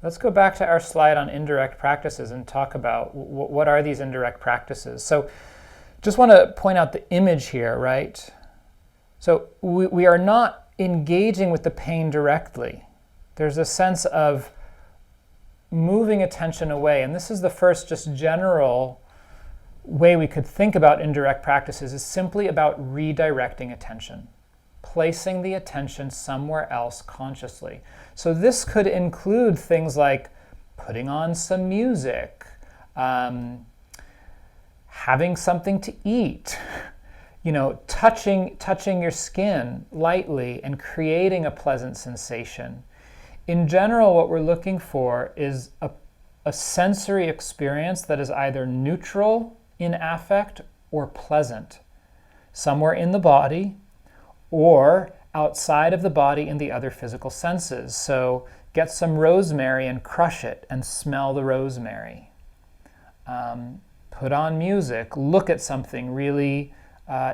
Let's go back to our slide on indirect practices and talk about what are these indirect practices. So just want to point out the image here, right? So we are not engaging with the pain directly. There's a sense of moving attention away. And this is the first just general way we could think about indirect practices, is simply about redirecting attention, placing the attention somewhere else consciously. So this could include things like putting on some music, having something to eat, touching your skin lightly and creating a pleasant sensation. In general, what we're looking for is a sensory experience that is either neutral in affect or pleasant, somewhere in the body or outside of the body in the other physical senses. So get some rosemary and crush it and smell the rosemary. Put on music, look at something really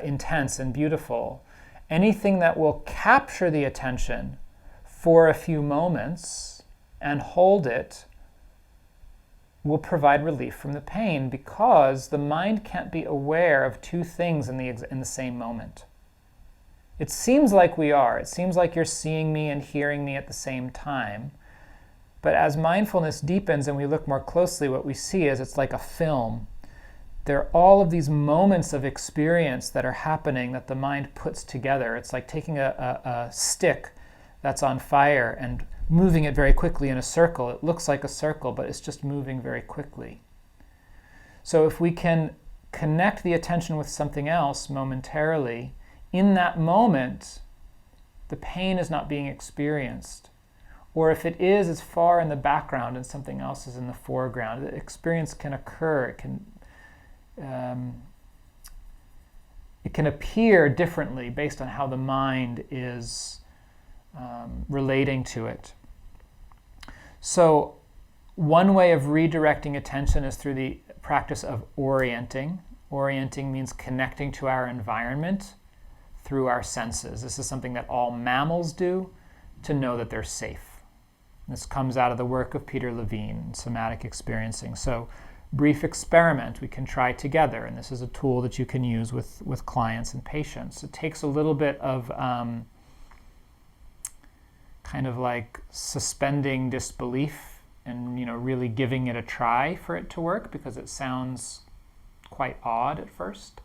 intense and beautiful. Anything that will capture the attention for a few moments and hold it will provide relief from the pain, because the mind can't be aware of two things in the same moment. It seems like we are. It seems like you're seeing me and hearing me at the same time. But as mindfulness deepens and we look more closely, what we see is it's like a film. There are all of these moments of experience that are happening that the mind puts together. It's like taking a stick that's on fire and moving it very quickly in a circle. It looks like a circle, but it's just moving very quickly. So if we can connect the attention with something else momentarily, in that moment, the pain is not being experienced. Or if it is, it's far in the background and something else is in the foreground. The experience can occur. It can appear differently based on how the mind is relating to it. So one way of redirecting attention is through the practice of orienting. Orienting means connecting to our environment through our senses. This is something that all mammals do to know that they're safe. This comes out of the work of Peter Levine, somatic experiencing. So brief experiment we can try together, and this is a tool that you can use with clients and patients. It takes a little bit of kind of like suspending disbelief and really giving it a try for it to work, because it sounds quite odd at first.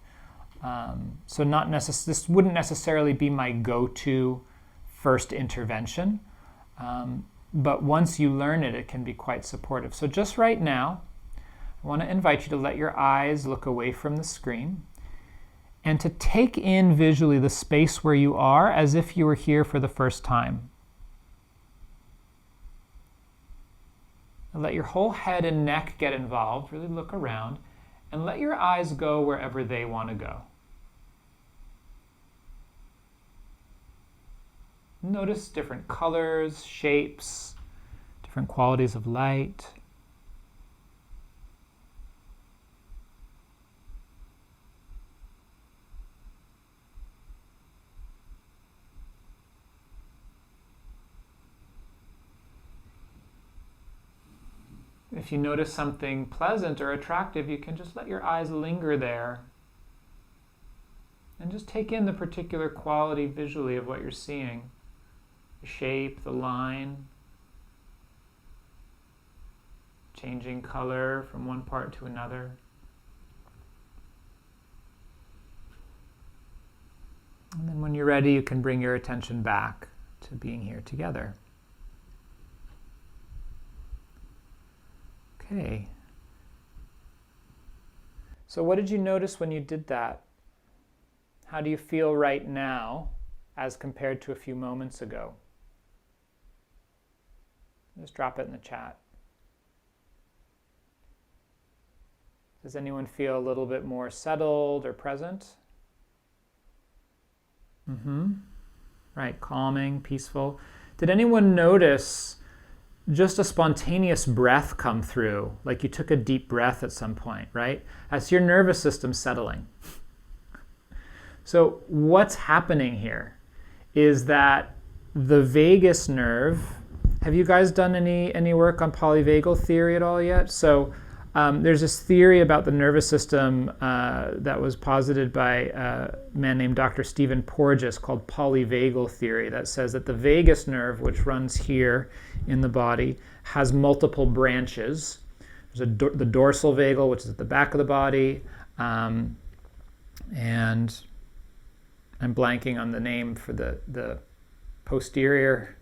So this wouldn't necessarily be my go-to first intervention, but once you learn it, it can be quite supportive. So just right now, I want to invite you to let your eyes look away from the screen and to take in visually the space where you are as if you were here for the first time. And let your whole head and neck get involved. Really look around and let your eyes go wherever they want to go. Notice different colors, shapes, different qualities of light. If you notice something pleasant or attractive, you can just let your eyes linger there and just take in the particular quality visually of what you're seeing. The shape, the line, changing color from one part to another. And then when you're ready, you can bring your attention back to being here together. Okay. So what did you notice when you did that? How do you feel right now as compared to a few moments ago? Just drop it in the chat. Does anyone feel a little bit more settled or present? Right, calming, peaceful. Did anyone notice just a spontaneous breath come through, like you took a deep breath at some point, right? That's your nervous system settling. So what's happening here is that the vagus nerve Have you guys done any work on polyvagal theory at all yet? So there's this theory about the nervous system that was posited by a man named Dr. Stephen Porges called polyvagal theory, that says that the vagus nerve, which runs here in the body, has multiple branches. There's the dorsal vagal, which is at the back of the body, and I'm blanking on the name for the posterior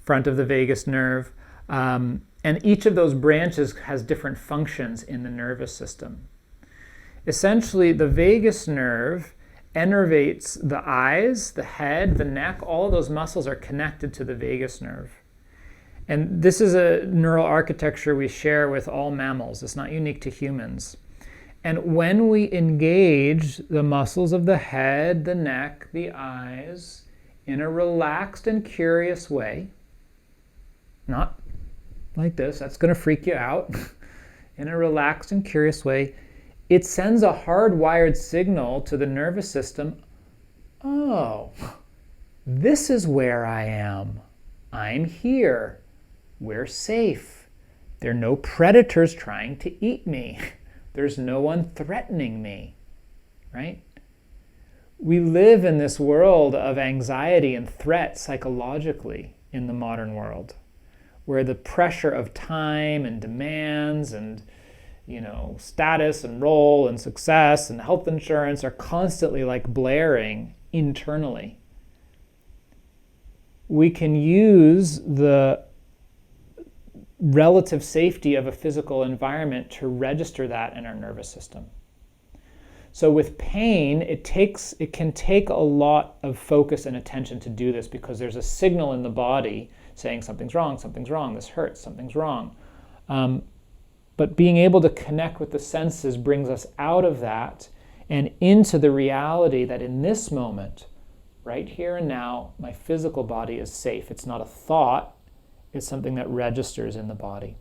front of the vagus nerve. And each of those branches has different functions in the nervous system. Essentially, the vagus nerve innervates the eyes, the head, the neck. All of those muscles are connected to the vagus nerve. And this is a neural architecture we share with all mammals. It's not unique to humans. And when we engage the muscles of the head, the neck, the eyes, in a relaxed and curious way, not like this, that's going to freak you out, in a relaxed and curious way, it sends a hardwired signal to the nervous system. Oh, this is where I am. I'm here. We're safe. There are no predators trying to eat me. There's no one threatening me, right? We live in this world of anxiety and threat psychologically in the modern world, where the pressure of time and demands and, status and role and success and health insurance are constantly like blaring internally. We can use the relative safety of a physical environment to register that in our nervous system. So with pain, it can take a lot of focus and attention to do this, because there's a signal in the body saying something's wrong, this hurts, something's wrong. But being able to connect with the senses brings us out of that and into the reality that in this moment, right here and now, my physical body is safe. It's not a thought, it's something that registers in the body.